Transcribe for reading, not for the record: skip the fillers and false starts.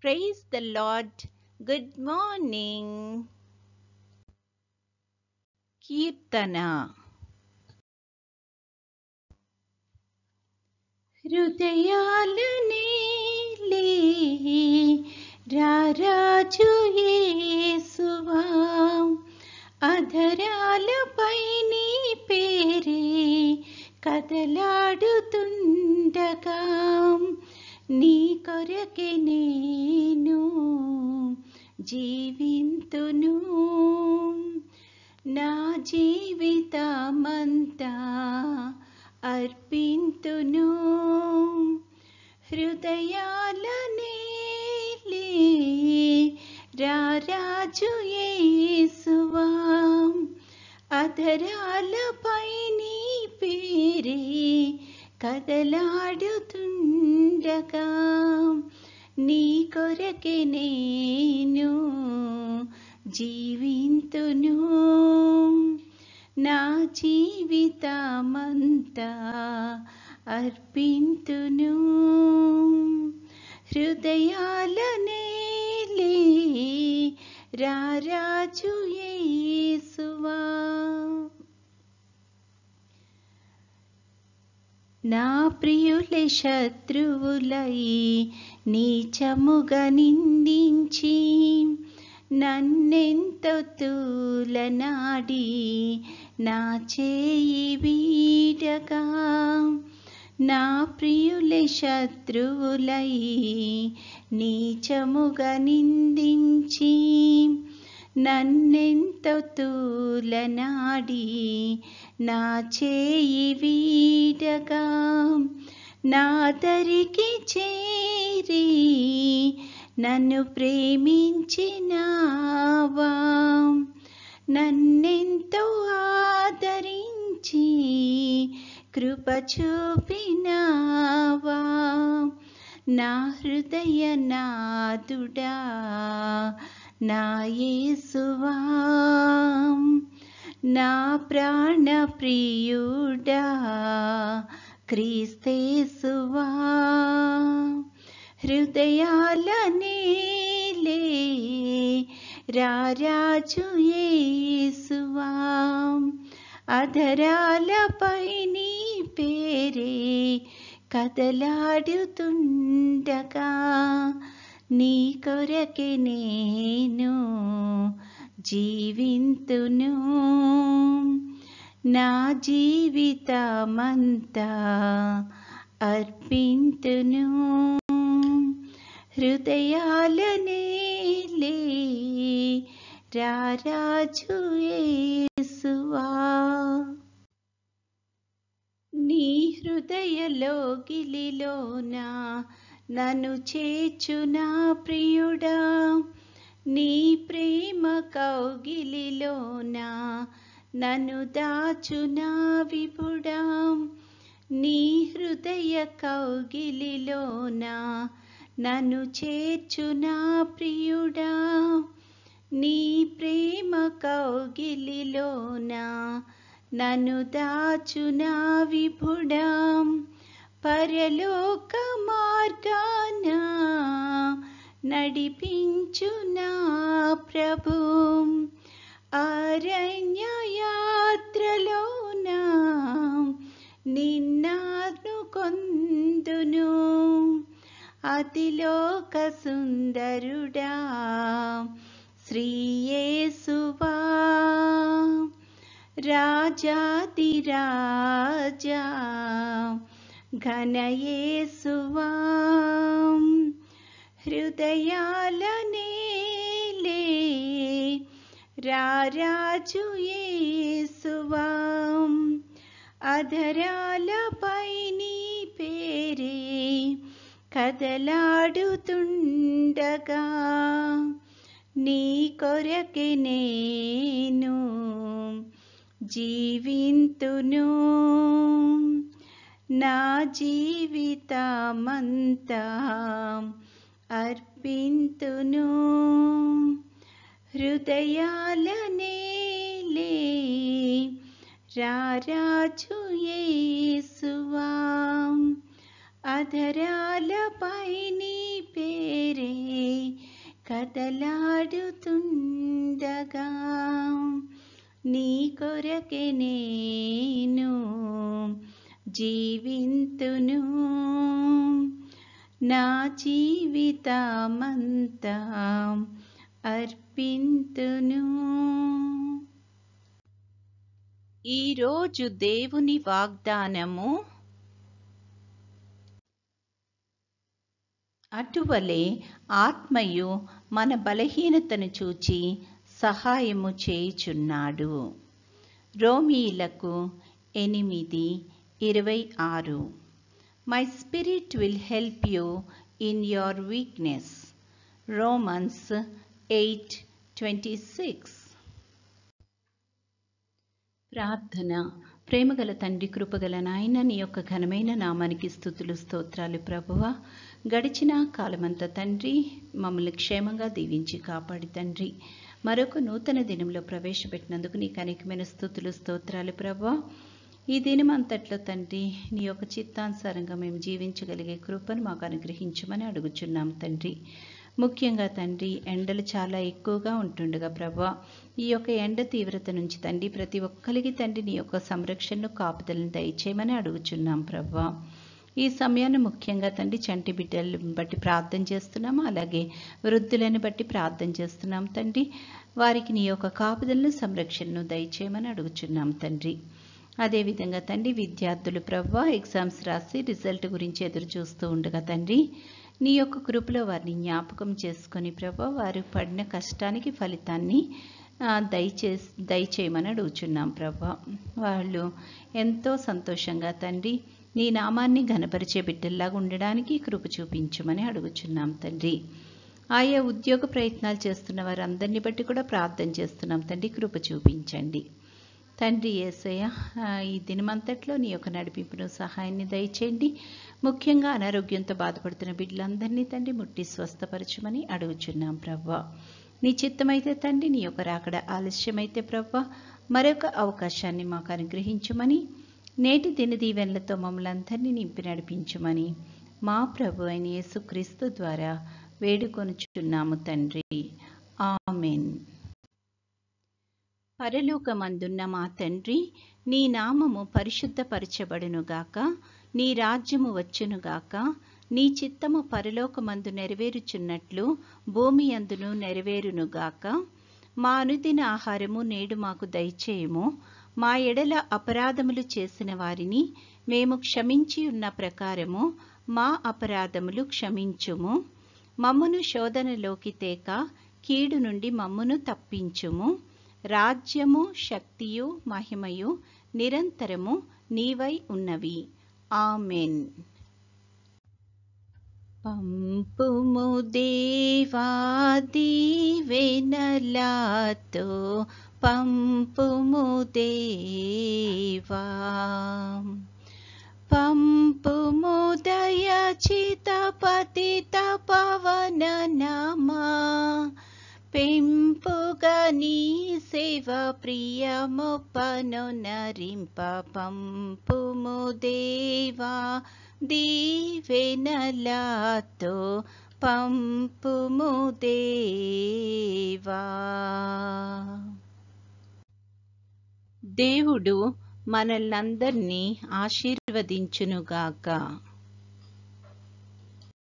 Praise the Lord. Good morning. Kirtana. హృదయాలనే రారాజు యేసువా అధరాలపై నీ పేరే కదలాడుతుండగా నీ కొరకే నేను జీవింతును నా జీవితమంతా అర్పింతును హృదయాలనే రారాజు యేసువా అధరాలపై నీ పేరే కదలాడుతుండగా నీ కొరకే నేను జీవింతును నా జీవితమంతా అర్పింతును హృదయాలనే రారాజు యేసువా నా ప్రియులే శత్రువులై నీచముగా నిందించి నన్నెంతో తూలనాడి నా చేయి వీడగా నా ప్రియులే శత్రువులై నీచముగా నిందించి నన్నెంతో తూలనాడి నా చేయి వీడగా నా దరికి చేరి నన్ను ప్రేమించినావా నన్నెంతో ఆదరించి కృప చూపినావా నా హృదయ నాదుడా నా యేసువా నా ప్రాణ ప్రియుడా క్రీస్తేసువా హృదయాలనే రారాజు యేసువా అధరాలపై నీ పేరే కదలాడుతుండగా నీ కొరకే నేను జీవింతును నా జీవితమంతా అర్పింతును హృదయాలనే రారాజు యేసువా నీ హృదయలోగిలిలోన నన్ను చేర్చునా ప్రియుడా నీ ప్రేమ కౌగిలిలోన నన్ను దాచునా విభుడా నీ హృదయ కౌగిలిలోన నన్ను చేర్చునా ప్రియుడా నీ ప్రేమ కౌగిలిలోన నన్ను దాచునా విభుడా పరలోక మార్గాన నడిపించునా ప్రభు అరణ్య యాత్రలోన నిన్ను కొందును అతిలోక సుందరుడా శ్రీ యేసువా రాజాదిరాజా ఘన యేసువా హృదయాలనే రారాజు యేసువా అధరాలపై నీ పేరే కదలాడుతుండగా నీ కొరకే నేను జీవింతును నా జీవితమంతా అర్పింతును హృదయాలనే రారాజు యేసువా అధరాలపై నీ పేరే కదలాడుతుండగా నీ కొరకే నేను జీవింతును, నా జీవితమంతా అర్పింతును. ఈరోజు దేవుని వాగ్దానము, అటువలే ఆత్మయు మన బలహీనతను చూచి సహాయము చేయుచున్నాడు. రోమీయులకు 8:26. My spirit will help you in your weakness. Romans 8:26. ప్రార్థన. ప్రేమగల తండ్రి, కృపగల నాయన, నీ యొక్క ఘనమైన నామానికి స్తుతులు స్తోత్రాలు ప్రభువా. గడిచిన కాలమంతా తండ్రి మమ్మల్ని క్షేమంగా దీవించి కాపాడి తండ్రి మరొక నూతన దినంలో ప్రవేశపెట్టినందుకు నీకు అనేకమైన స్తుతులు స్తోత్రాలు ప్రభువా. ఈ దినం అంతట్లో తండ్రి నీ యొక్క చిత్తానుసారంగా మేము జీవించగలిగే కృపను మాకు అనుగ్రహించమని అడుగుచున్నాం తండ్రి. ముఖ్యంగా తండ్రి ఎండలు చాలా ఎక్కువగా ఉంటుండగా ప్రభా, ఈ యొక్క ఎండ తీవ్రత నుంచి తండ్రి ప్రతి ఒక్కరికి తండ్రి నీ యొక్క సంరక్షణను కాపుదలను దయచేయమని అడుగుచున్నాం ప్రభా. ఈ సమయాన్ని ముఖ్యంగా తండ్రి చంటి బిడ్డలను బట్టి ప్రార్థన చేస్తున్నాము, అలాగే వృద్ధులను బట్టి ప్రార్థన చేస్తున్నాం తండ్రి. వారికి నీ యొక్క కాపుదలను సంరక్షణను దయచేయమని అడుగుచున్నాం తండ్రి. అదేవిధంగా తండ్రి విద్యార్థులు ప్రభా ఎగ్జామ్స్ రాసి రిజల్ట్ గురించి ఎదురు చూస్తూ ఉండగా తండ్రి నీ యొక్క కృపలో వారిని జ్ఞాపకం చేసుకొని ప్రభా వారు పడిన కష్టానికి ఫలితాన్ని దయచేయమని అడుగుచున్నాం ప్రభా. వాళ్ళు ఎంతో సంతోషంగా తండ్రి నీ నామాన్ని ఘనపరిచే బిడ్డల్లాగా ఉండడానికి కృప చూపించమని అడుగుచున్నాం తండ్రి. ఆయా ఉద్యోగ ప్రయత్నాలు చేస్తున్న వారందరినీ బట్టి కూడా ప్రార్థన చేస్తున్నాం తండ్రి, కృప చూపించండి తండ్రి. యేసయ్య, ఈ దినమంతట్లో నీ యొక్క నడిపింపును సహాయాన్ని దయచేయండి. ముఖ్యంగా అనారోగ్యంతో బాధపడుతున్న బిడ్డలందరినీ తండ్రి ముట్టి స్వస్థపరచమని అడుగుచున్నాం ప్రభా. నీ చిత్తమైతే తండ్రి నీ యొక్క రాకడ ఆలస్యమైతే ప్రభా మరొక అవకాశాన్ని మాకు అనుగ్రహించమని, నేటి దిన దీవెనలతో మమ్మల్ని అందరినీ నింపి నడిపించమని మా ప్రభు అయిన యేసుక్రీస్తు ద్వారా వేడుకొనుచున్నాము తండ్రి. ఆమెన్. పరలోకమందున్న మా తండ్రి, నీ నామము పరిశుద్ధపరచబడునుగాక, నీ రాజ్యము వచ్చునుగాక, నీ చిత్తము పరలోకమందు నెరవేరుచున్నట్లు భూమి అందును నెరవేరునుగాక. మా అనుదిన ఆహారము నేడు మాకు దయచేయుము. మా ఎడల అపరాధములు చేసిన వారిని మేము క్షమించి ఉన్న ప్రకారము మా అపరాధములు క్షమించుము. మమ్మును శోధనలోకి తేక కీడు నుండి మమ్మును తప్పించుము. రాజ్యము, శక్తియు, మహిమయు నిరంతరము నీవై ఉన్నవి. ఆమెన్. పంపుము దేవా దీవెనలతో, పంపుము దేవా, పంపుము దయచిత పతిత పవన నామా, పెంపుగా నీ సేవ ప్రియముపను నరింప. పంపుము దేవా దీవెనలతో, పంపుము దేవా. దేవుడు మనల్నందరినీ ఆశీర్వదించునుగాక.